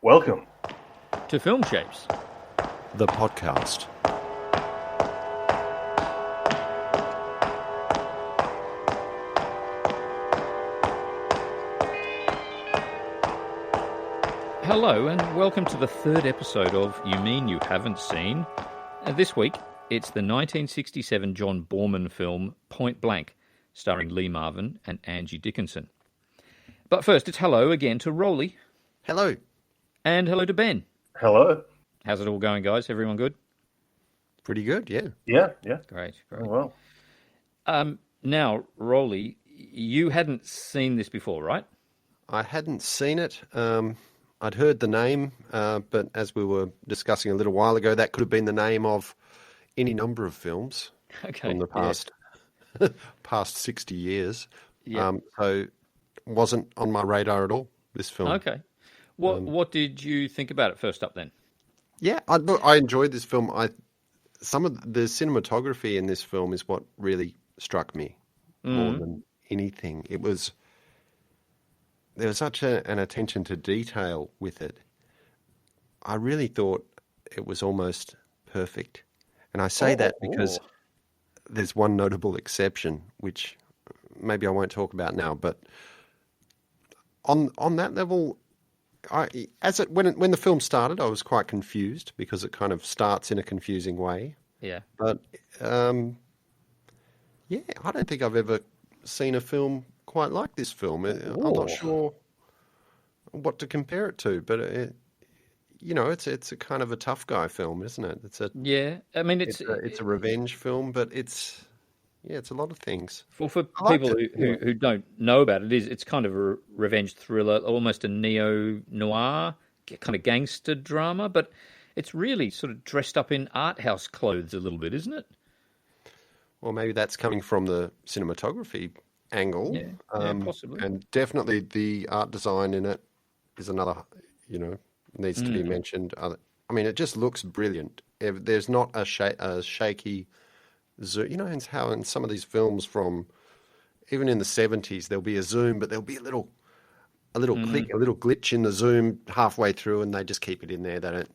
Welcome to Film Shapes, the podcast. Hello and welcome to the third episode of You Mean You Haven't Seen. This week, it's the 1967 John Boorman film Point Blank, starring Lee Marvin and Angie Dickinson. But first, it's hello again to Roly. Hello. And hello to Ben. Hello. How's it all going, guys? Everyone good? Pretty good, yeah. Yeah. Great. Oh, well. Now, Roly, you hadn't seen this before, right? I hadn't seen it. I'd heard the name, but as we were discussing a little while ago, that could have been the name of any number of films from the past 60 years. Yeah. So it wasn't on my radar at all, this film. Okay. What did you think about it first up then? Yeah, I enjoyed this film. Some of the cinematography in this film is what really struck me more than anything. There was such an attention to detail with it. I really thought it was almost perfect. And I say that because there's one notable exception, which maybe I won't talk about now, but on that level, when the film started, I was quite confused because it kind of starts in a confusing way. Yeah. But I don't think I've ever seen a film quite like this film. I'm not sure what to compare it to, but it's a kind of a tough guy film, isn't it? It's a revenge film, but it's a lot of things. Well, for people who don't know about it, it's kind of a revenge thriller, almost a neo-noir kind of gangster drama, but it's really sort of dressed up in art house clothes a little bit, isn't it? Well, maybe that's coming from the cinematography angle. Yeah, possibly. And definitely the art design in it is another, needs to be mentioned. I mean, it just looks brilliant. There's not a shaky zoom. You know how in some of these films from even in the 70s there'll be a zoom, but there'll be a little click, a little glitch in the zoom halfway through, and they just keep it in there. They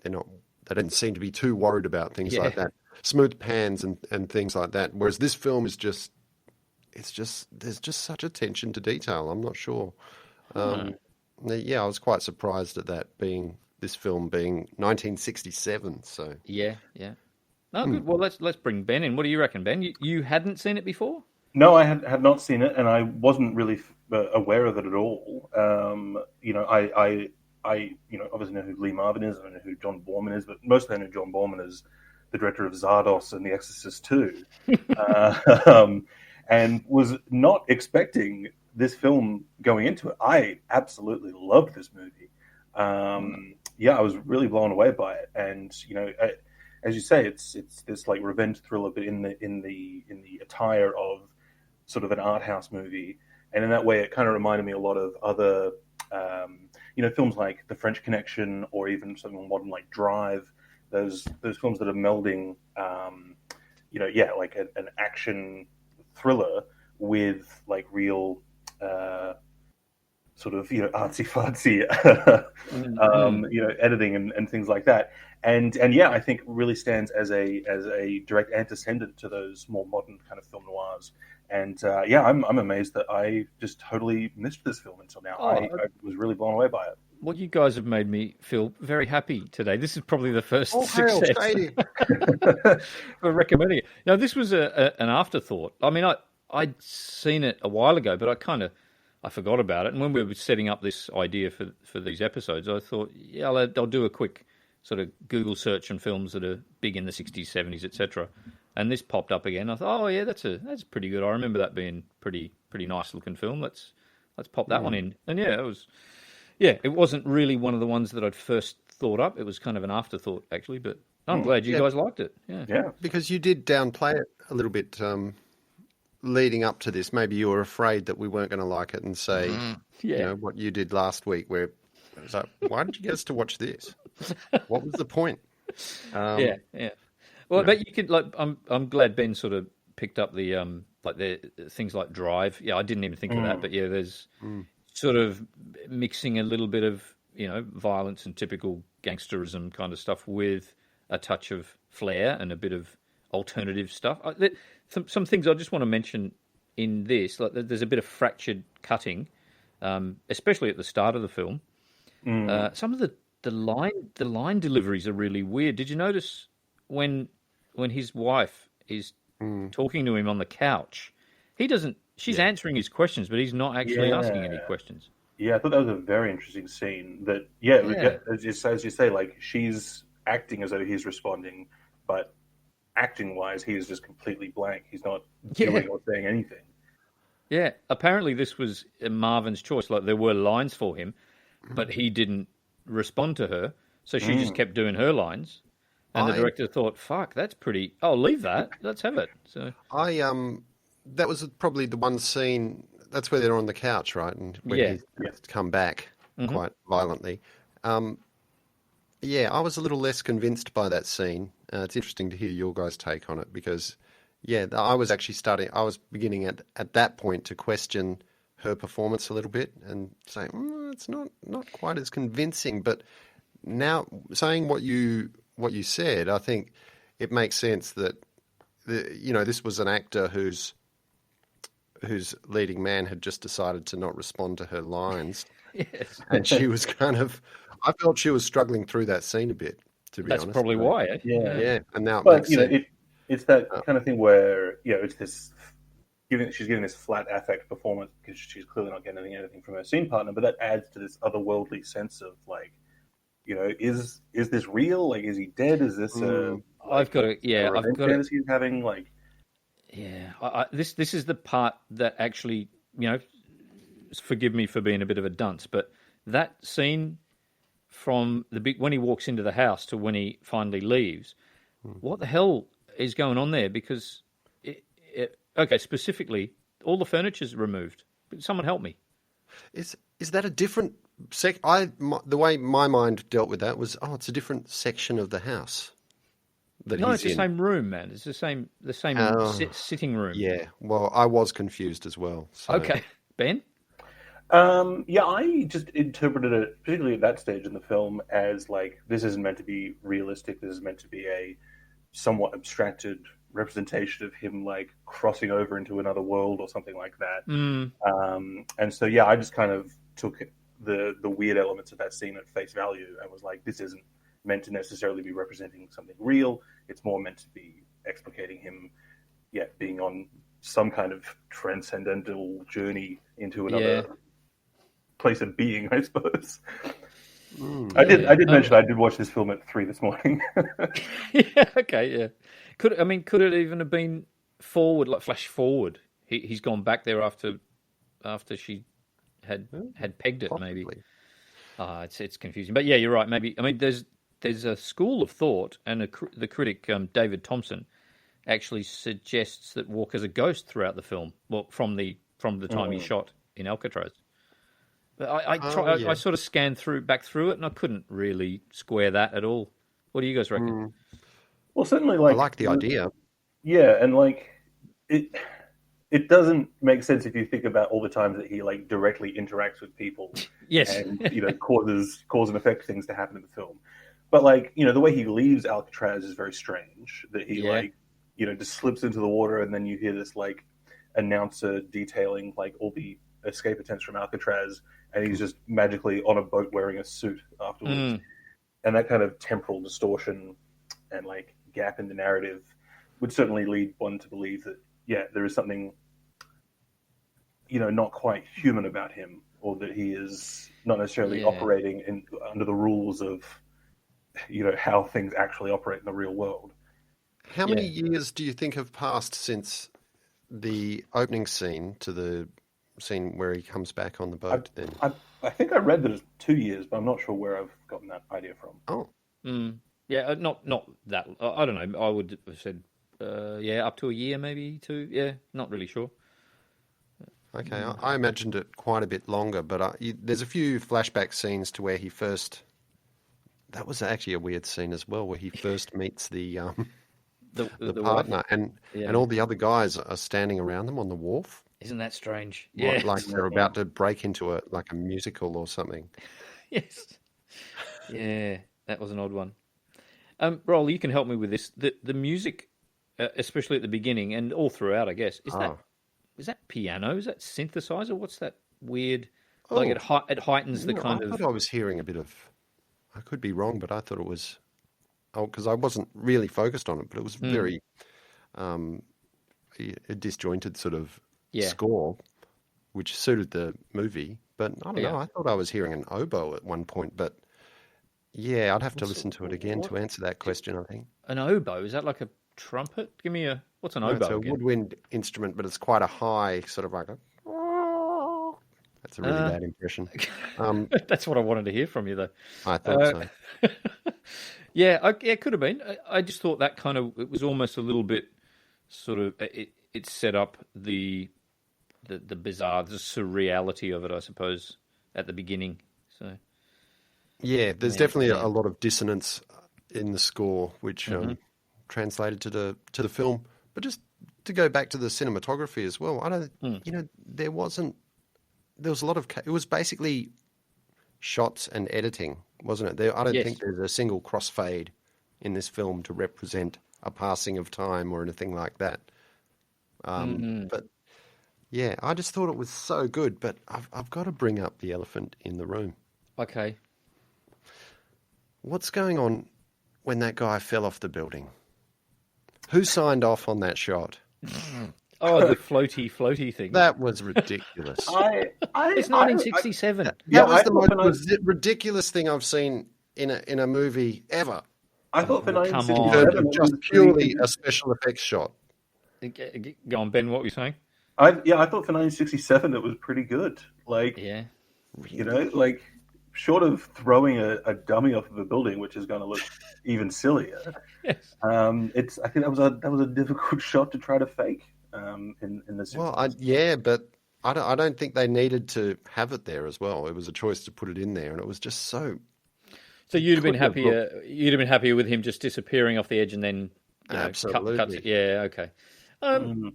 don't seem to be too worried about things like that. Smooth pans and things like that. Whereas this film is there's just such attention to detail. I'm not sure. I was quite surprised at that this film being 1967. So yeah. Oh, good. Well, let's bring Ben in. What do you reckon, Ben? You hadn't seen it before? No, I had not seen it, and I wasn't really aware of it at all. I obviously know who Lee Marvin is, I know who John Boorman is, but mostly I know John Boorman as the director of Zardos and The Exorcist 2, and was not expecting this film going into it. I absolutely loved this movie. I was really blown away by it, and as you say, it's this like revenge thriller, but in the attire of sort of an art house movie, and in that way, it kind of reminded me a lot of other, films like The French Connection, or even something modern like Drive. Those films that are melding, like an action thriller with like real, sort of artsy fartsy, editing and things like that. And I think it really stands as a direct antecedent to those more modern kind of film noirs. And I'm amazed that I just totally missed this film until now. I was really blown away by it. Well, you guys have made me feel very happy today. This is probably the first success for recommending it. Now, this was an afterthought. I mean, I'd seen it a while ago, but I forgot about it. And when we were setting up this idea for these episodes, I thought, I'll do a quick sort of Google search on films that are big in the 60s, 70s, etc. And this popped up again. I thought, that's pretty good. I remember that being pretty nice looking film. Let's pop that one in. And it wasn't really one of the ones that I'd first thought up. It was kind of an afterthought, actually. But I'm glad you guys liked it. Yeah, because you did downplay it a little bit leading up to this. Maybe you were afraid that we weren't going to like it and say, what you did last week, where it was like, why did you get us to watch this? What was the point? Well, but you could I'm glad Ben sort of picked up the things like Drive. Yeah, I didn't even think of that, but there's sort of mixing a little bit of violence and typical gangsterism kind of stuff with a touch of flair and a bit of alternative stuff. Some things I just want to mention in this, like there's a bit of fractured cutting, especially at the start of the film. Some of the line deliveries are really weird. Did you notice when his wife is talking to him on the couch, she's answering his questions, but he's not actually asking any questions. Yeah, I thought that was a very interesting scene. That as you say, like she's acting as though he's responding, but acting-wise, he is just completely blank. He's not doing or saying anything. Yeah, apparently this was Marvin's choice. Like there were lines for him, but he didn't respond to her, so she just kept doing her lines. And the director thought, "Fuck, that's pretty. Oh, leave that. Let's have it." So that was probably the one scene. That's where they're on the couch, right? And when he's come back quite violently. I was a little less convinced by that scene. It's interesting to hear your guys' take on it because, I was actually I was beginning at that point to question her performance a little bit and saying, it's not quite as convincing. But now saying what you said, I think it makes sense that, this was an actor whose leading man had just decided to not respond to her lines. Yes. And she was I felt she was struggling through that scene a bit, to be honest. That's probably why, eh? Yeah. And now it But, makes sense. it's that kind of thing where, it's this, she's giving this flat affect performance because she's clearly not getting anything from her scene partner, but that adds to this otherworldly sense of, like, is this real? Like, is he dead? Is this I've got fantasy he's having? Like, this is the part that actually, forgive me for being a bit of a dunce, but that scene from when he walks into the house to when he finally leaves, what the hell is going on there? Because specifically, all the furniture's removed. Someone help me. Is that a different the way my mind dealt with that was, it's a different section of the house. It's the same room, man. It's the same sitting room. Yeah. Well, I was confused as well. So. Okay, Ben. I just interpreted it, particularly at that stage in the film, as like this isn't meant to be realistic. This is meant to be a somewhat abstracted representation of him like crossing over into another world or something like that. And so I just kind of took the weird elements of that scene at face value and was like, this isn't meant to necessarily be representing something real. It's more meant to be explicating him, being on some kind of transcendental journey into another place of being, I suppose. I did mention I did watch this film at 3 this morning. Could it even have been forward, like flash forward? He's gone back there after she had pegged it, Possibly. maybe. It's confusing, but you're right. Maybe there's a school of thought, and the critic David Thompson actually suggests that Walker's a ghost throughout the film. Well, from the time he shot in Alcatraz. But I sort of scanned back through it, and I couldn't really square that at all. What do you guys reckon? Well, certainly, I like the idea. Yeah, and like it doesn't make sense if you think about all the times that he like directly interacts with people. Yes, and cause and effect things to happen in the film. But like the way he leaves Alcatraz is very strange. That he just slips into the water, and then you hear this like announcer detailing like all the escape attempts from Alcatraz, and he's just magically on a boat wearing a suit afterwards. And that kind of temporal distortion and like gap in the narrative would certainly lead one to believe that there is something not quite human about him, or that he is not necessarily operating under the rules of how things actually operate in the real world. How many years do you think have passed since the opening scene to the scene where he comes back on the boat? I think I read that it's 2 years, but I'm not sure where I've gotten that idea from. Not that. I don't know. I would have said up to a year, maybe 2. Yeah, not really sure. Okay, I imagined it quite a bit longer, but there's a few flashback scenes to where he first. That was actually a weird scene as well, where he first meets the partner, and all the other guys are standing around them on the wharf. Isn't that strange? Like they're about to break into a musical or something. Yes. Yeah, that was an odd one. Roll, you can help me with this. The music, especially at the beginning and all throughout, I guess, Oh, is that piano? Is that synthesizer? What's that weird? Like oh, it heightens the I kind thought of I was hearing a bit of. I could be wrong, but I thought it was. Oh, because I wasn't really focused on it, but it was very um, a disjointed sort of yeah, score, which suited the movie. But I don't know. yeah. I thought I was hearing an oboe at one point, but yeah, I'd have to What's listen to it again what to answer that question, I think. an oboe? Is that like a trumpet? Give me a what's an No, it's oboe a again? woodwind instrument, but it's quite a high sort of like a. That's a really Uh, bad impression. Um, that's what I wanted to hear from you, though. I thought Uh, so. yeah, yeah, it could have been. I just thought that kind of it was almost a little bit sort of it set up the bizarre, the surreality of it, I suppose, at the beginning. So Yeah, there's yeah, definitely yeah. a lot of dissonance in the score, which Hmm. translated to the film. But just to go back to the cinematography as well, I don't, Mm. there wasn't there was a lot of it was basically shots and editing, wasn't it? I don't think Yes. there's a single crossfade in this film to represent a passing of time or anything like that. Mm. But yeah, I just thought it was so good. But I've got to bring up the elephant in the room. Okay. What's going on when that guy fell off the building? Who signed off on that shot? Oh, the floaty thing. That was ridiculous. It's I 1967. yeah, That was I the thought most for ridiculous thing I've seen in a movie ever. I thought for Oh, come In on. terms 1967 of it just was pretty purely a good. special effects shot. Go on, Ben. What were you saying? I thought for 1967 it was pretty good. Like, Yeah. Really? like short of throwing a dummy off of a building, which is going to look even sillier. Yes. It's I think that was a difficult shot to try to fake. In the Well, Simpsons. yeah, but I don't think they needed to have it there as well. It was a choice to put it in there, and it was just so. So It you'd have been couldn't have looked happier. You'd have been happier with him just disappearing off the edge and then, cut. absolutely. Yeah. Okay. Um,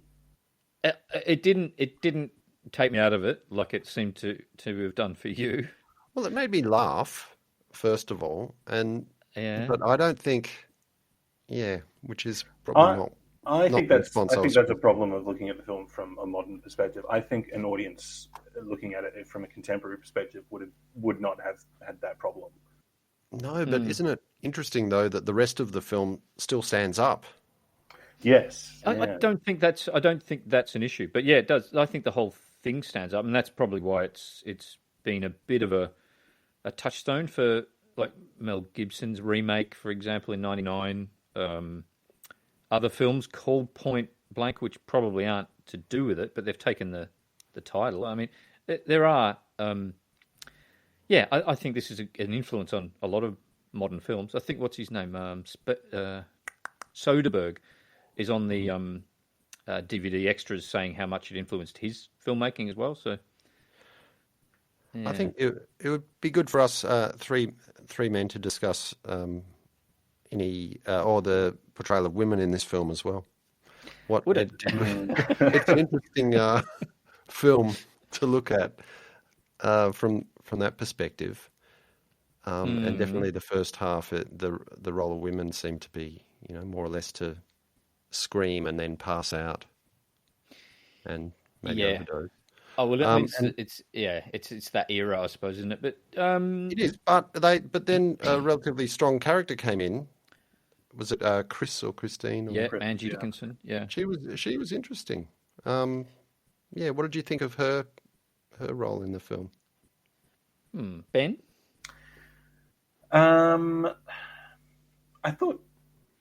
Mm. it didn't. It didn't take me out of it like it seemed to have done for you. Well, it made me laugh, first of all, Yeah. but I don't think, yeah, which is probably I I not think the that's response I was. a problem of looking at the film from a modern perspective. I think an audience looking at it from a contemporary perspective would not have had that problem. No, but Hmm. isn't it interesting though that the rest of the film still stands up? Yes, I yeah, don't think that's. I don't think that's an issue. But yeah, it does. I think the whole thing stands up, and that's probably why it's been a bit of a touchstone for like Mel Gibson's remake, for example, in '99. Other films called Point Blank, which probably aren't to do with it, but they've taken the title. I mean, there are. Yeah, I think this is an influence on a lot of modern films. I think what's his name, Soderbergh, is on the DVD extras saying how much it influenced his filmmaking as well. So, I yeah, think it would be good for us three men to discuss any or the portrayal of women in this film as well. What would it? it's an interesting film to look at from that perspective, and definitely the first half, the role of women seemed to be more or less to scream and then pass out and maybe Yeah. overdose. Oh well, I mean, And it's that era, I suppose, isn't it? But it is, but then a relatively strong character came in. Was it Chris or Christine? Or yeah, Angie yeah. Dickinson, yeah. she was interesting. Yeah, what did you think of her role in the film? Ben, Um, I thought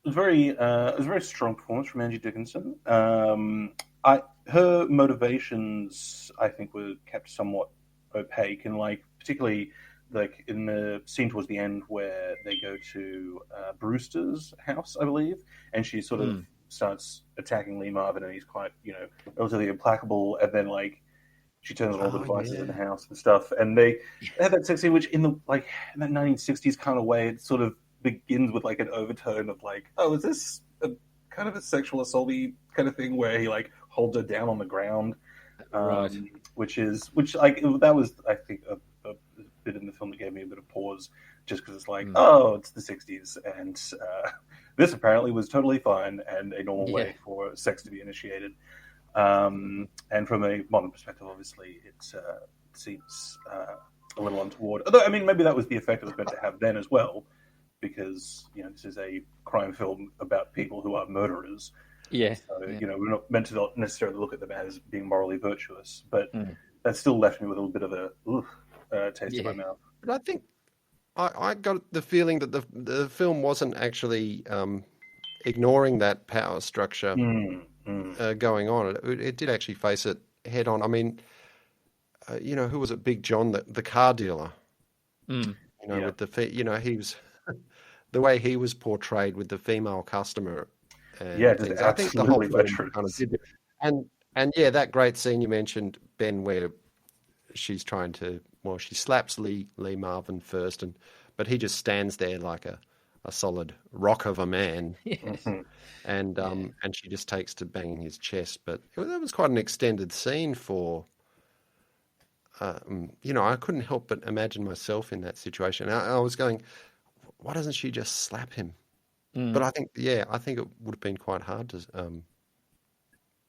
it was a very strong performance from Angie Dickinson. I her motivations I think were kept somewhat opaque, and like particularly like in the scene towards the end where they go to Brewster's house, I believe, and she sort of starts attacking Lee Marvin, and he's quite relatively implacable, and then like she turns on all the Oh devices in yeah, the house and stuff, and they have that sex scene which in the like in that 1960s kind of way, it sort of begins with like an overtone of like, oh, is this a kind of a sexual assaulty kind of thing where he like holds her down on the ground, right? which like that was I think a bit in the film that gave me a bit of pause. just because it's like, oh, it's the 60s, and this apparently was totally fine and a normal way for sex to be initiated. And from a modern perspective, obviously, it seems a little untoward. Although, I mean, maybe that was the effect it was meant to have then as well, because this is a crime film about people who are murderers. Yeah. So, we're not meant to not necessarily look at them as being morally virtuous, but that still left me with a little bit of a taste in my mouth. But I think I got the feeling that the film wasn't actually ignoring that power structure going on. It did actually face it head on. I mean, who was it? Big John, the car dealer. With the he was the way he was portrayed with the female customer. And I think the whole film kind of did it. And that great scene you mentioned, Ben, where she's trying to, she slaps Lee Marvin first, but he just stands there like a solid rock of a man. Yes. And she just takes to banging his chest. But that was quite an extended scene for, I couldn't help but imagine myself in that situation. I was going, why doesn't she just slap him? But I think it would have been quite hard to,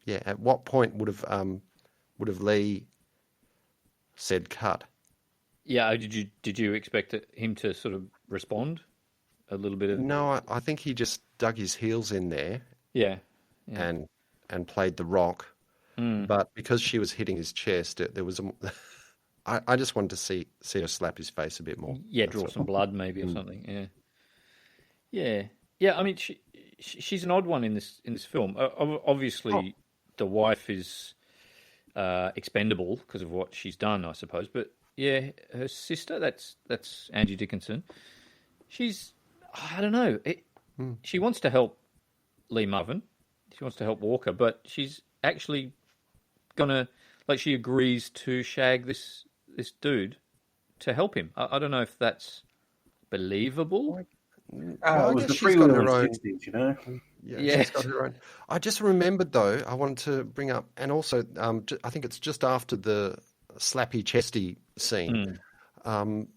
at what point would have Lee said cut? Yeah, did you expect him to sort of respond a little bit? No, I think he just dug his heels in there. Yeah. And played the rock. But because she was hitting his chest, there was I just wanted to see her slap his face a bit more. Yeah, draw some blood maybe or something. Yeah. I mean, she's an odd one in this film. Obviously, the wife is expendable because of what she's done, I suppose. But yeah, her sister, that's Angie Dickinson. She's, I don't know. She wants to help Lee Marvin. She wants to help Walker, but she's actually gonna, she agrees to shag this dude to help him. I don't know if that's believable. It was the freeloader 60s, Yeah, she's got her own. I just remembered, though, I wanted to bring up, and also, I think it's just after the slappy chesty scene, and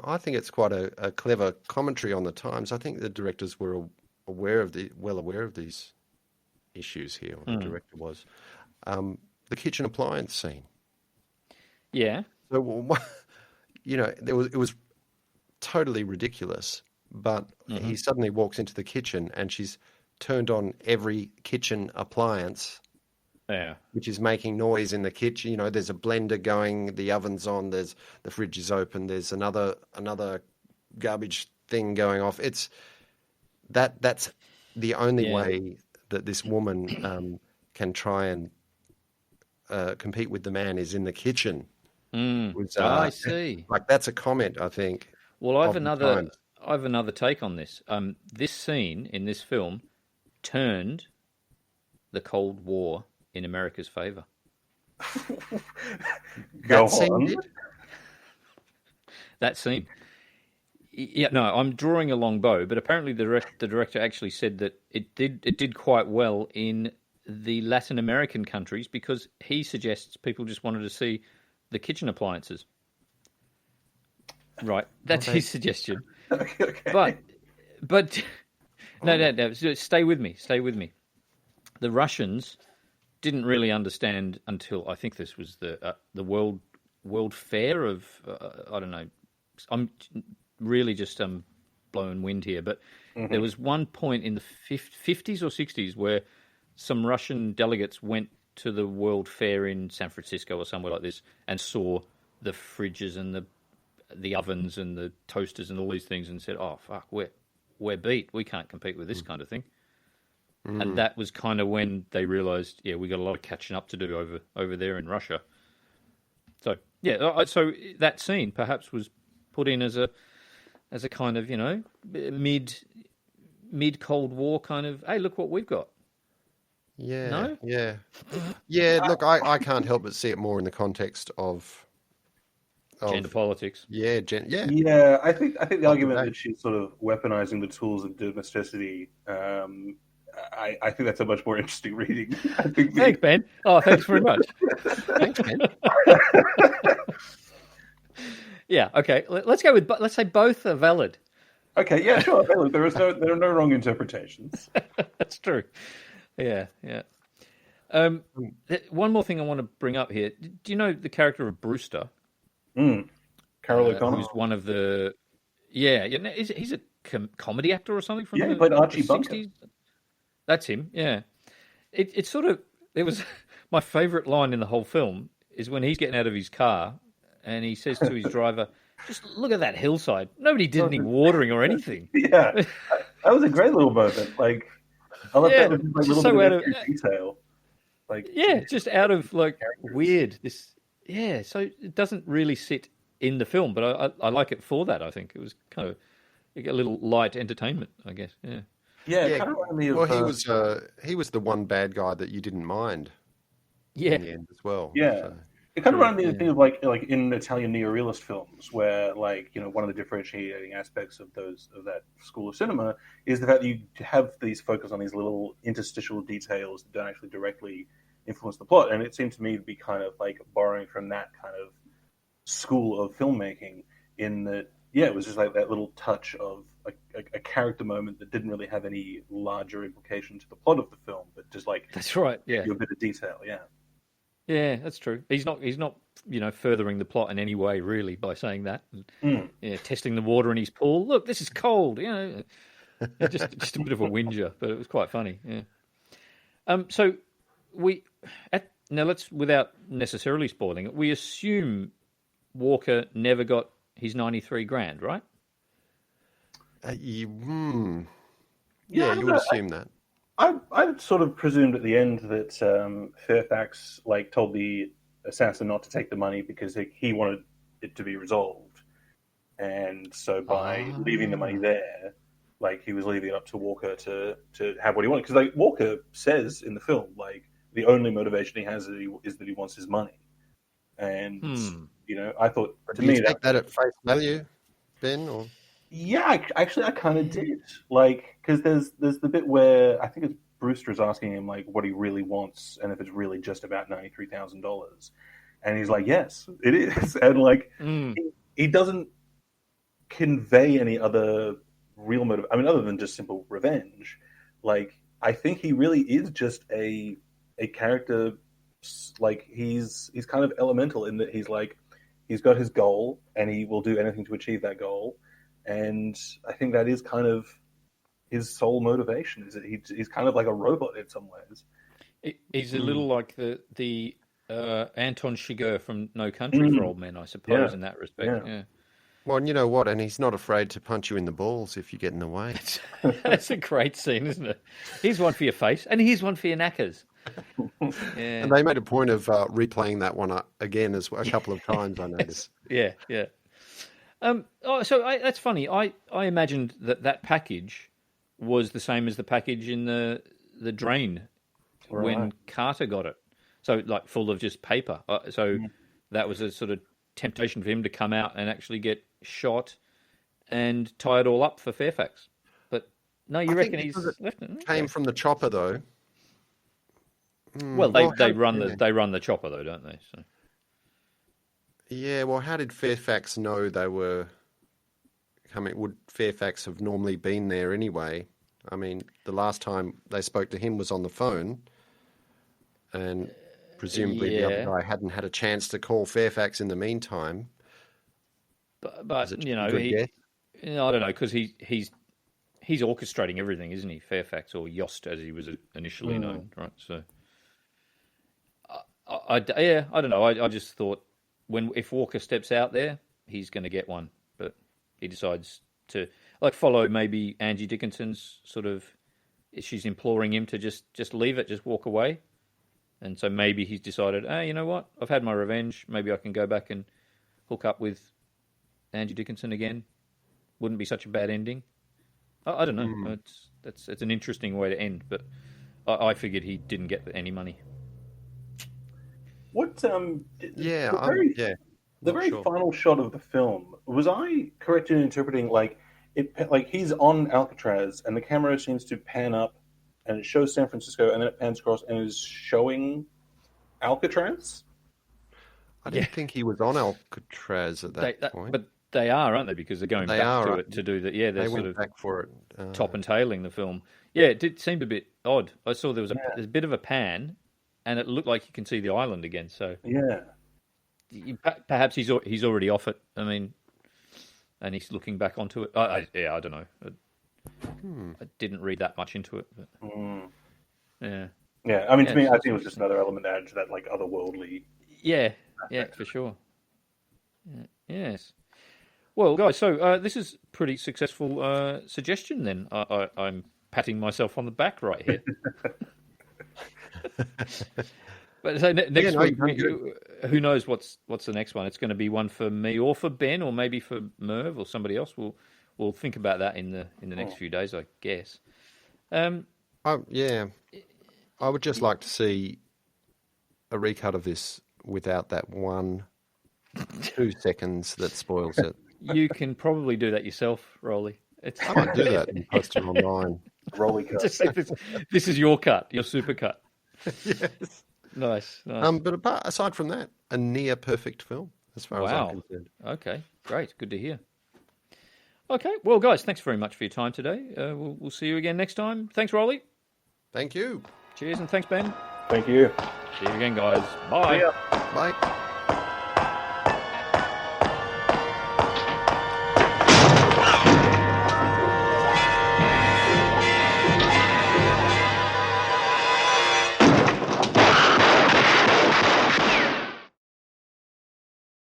I think it's quite a clever commentary on the times. I think the directors were aware of these issues here, or the director was. The kitchen appliance scene. Yeah. So, it was totally ridiculous. But he suddenly walks into the kitchen and she's turned on every kitchen appliance, which is making noise in the kitchen. There's a blender going, the oven's on, the fridge is open, there's another garbage thing going off. That's the only way that this woman can try and compete with the man is in the kitchen. I see. That's a comment, I think. Well, I have another take on this. This scene in this film turned the Cold War in America's favor. Go on. That scene. Yeah, no, I'm drawing a long bow, but apparently the director actually said that it did quite well in the Latin American countries because he suggests people just wanted to see the kitchen appliances. Right, that's his suggestion. Okay. But no. Stay with me. The Russians didn't really understand until I think this was the World Fair of I don't know. I'm really just blowing wind here, but there was one point in the 50s or 60s where some Russian delegates went to the World Fair in San Francisco or somewhere like this and saw the fridges and the ovens and the toasters and all these things and said, "Oh fuck, we're beat. We can't compete with this kind of thing." And that was kind of when they realised, we got a lot of catching up to do over there in Russia. So so that scene perhaps was put in as a kind of mid Cold War kind of, hey, look what we've got. Yeah. No? Yeah. Look, I can't help but see it more in the context of gender politics. Yeah. Yeah, I think the argument that she's sort of weaponizing the tools of domesticity, I think that's a much more interesting reading. Thanks, Ben. Oh, thanks very much. Thanks, Ben. Yeah, okay. Let's go with. Let's say both are valid. Okay, yeah, sure. Hey, look, there are no wrong interpretations. That's true. Yeah, yeah. One more thing I want to bring up here. Do you know the character of Brewster, Carol O'Connor. who's one of the? Yeah, he's a comedy actor or something from Yeah, he the played Archie Bunker. 60s. That's him. Yeah. It sort of. It was my favourite line in the whole film is when he's getting out of his car and he says to his driver, "Just look at that hillside. Nobody did any watering or anything." Yeah, that was a great little moment. Like, I love that. It was like a just little so bit out of of extra detail. Like, yeah, just out of like characters. weird. This yeah, so it doesn't really sit in the film, but I like it for that. I think it was kind of a little light entertainment, I guess. Yeah. Yeah, it Yeah, kind of reminded me of. well, he was the one bad guy that you didn't mind Yeah. in the end as well. Yeah. So, It kind of True, reminded me of things like in Italian neorealist films, where like one of the differentiating aspects of that school of cinema is the fact that you have these focus on these little interstitial details that don't actually directly influence the plot, and it seemed to me to be kind of like borrowing from that kind of school of filmmaking. In that, yeah, it was just like that little touch of a character moment that didn't really have any larger implication to the plot of the film, but just like That's right. Yeah. a bit of detail. Yeah. Yeah, that's true. He's not furthering the plot in any way really by saying that. Yeah, testing the water in his pool. Look, this is cold. Just a bit of a whinger, but it was quite funny. Yeah. So now let's, without necessarily spoiling it, we assume Walker never got his 93 grand, right? yeah, Yeah, you I don't would know. assume that. I sort of presumed at the end that Fairfax like told the assassin not to take the money because he wanted it to be resolved, and so by leaving the money there, like he was leaving it up to Walker to have what he wanted. Because like Walker says in the film, like the only motivation he has is that he wants his money, and I thought to Do you me take that at face value, Ben? Or yeah, I kind of did. Like, because there's the bit where I think it's Brewster's asking him like what he really wants and if it's really just about $93,000, and he's like, yes, it is, and like he doesn't convey any other real motive. I mean, other than just simple revenge. Like, I think he really is just a character. Like he's kind of elemental in that he's got his goal and he will do anything to achieve that goal. And I think that is kind of his sole motivation. Is that he's kind of like a robot in some ways. He's a little like the Anton Chigurh from No Country for Old Men, I suppose, in that respect. Yeah. well, and you know what? And he's not afraid to punch you in the balls if you get in the way. That's a great scene, isn't it? Here's one for your face, and here's one for your knackers. Yeah. And they made a point of replaying that one again a couple of times. I noticed. Yeah. That's funny. I imagined that package was the same as the package in the drain when Carter got it. So like full of just paper. That was a sort of temptation for him to come out and actually get shot and tie it all up for Fairfax. But no, you reckon he's left it? Came from the chopper though. Well, they run the chopper though, don't they? So. Yeah, well, how did Fairfax know they were coming? Would Fairfax have normally been there anyway? I mean, the last time they spoke to him was on the phone, and presumably the other guy hadn't had a chance to call Fairfax in the meantime. But I don't know, because he's orchestrating everything, isn't he? Fairfax, or Yost as he was initially known, right? So, I don't know. I just thought if Walker steps out there, he's going to get one, but he decides to follow maybe Angie Dickinson's sort of. She's imploring him to just leave it, just walk away, and so maybe he's decided, you know what? I've had my revenge. Maybe I can go back and hook up with Angie Dickinson again. Wouldn't be such a bad ending. I don't know. It's an interesting way to end, but I figured he didn't get any money. What? The very sure. final shot of the film, was I correct in interpreting like he's on Alcatraz and the camera seems to pan up and it shows San Francisco and then it pans across and is showing Alcatraz? I didn't think he was on Alcatraz at that point. But they are, aren't they? Because they're going back to it to do that. Yeah, they're they sort went of back for it. top and tailing the film. Yeah, it did seem a bit odd. I saw there's a bit of a pan, and it looked like you can see the island again. So perhaps he's already off it. I mean, and he's looking back onto it. I don't know. I didn't read that much into it. But, yeah. Yeah, I mean, to me, I think it was just another element to add to that, like, otherworldly. Yeah, for sure. Yes. Well, guys, so this is pretty successful suggestion. Then I'm patting myself on the back right here. But so next week, who knows what's the next one? It's going to be one for me or for Ben or maybe for Merv or somebody else. We'll think about that in the next few days, I guess. Yeah. I would just like to see a recut of this without that 2 seconds that spoils it. You can probably do that yourself, Roly. I might do that and post it online. Roly cut. Just say this is your cut, your super cut. Yes. Nice. But aside from that, a near perfect film as far as I'm concerned. Okay, great. Good to hear. Okay, well, guys, thanks very much for your time today. We'll see you again next time. Thanks, Roly. Thank you. Cheers, and thanks, Ben. Thank you. See you again, guys. Bye. Bye.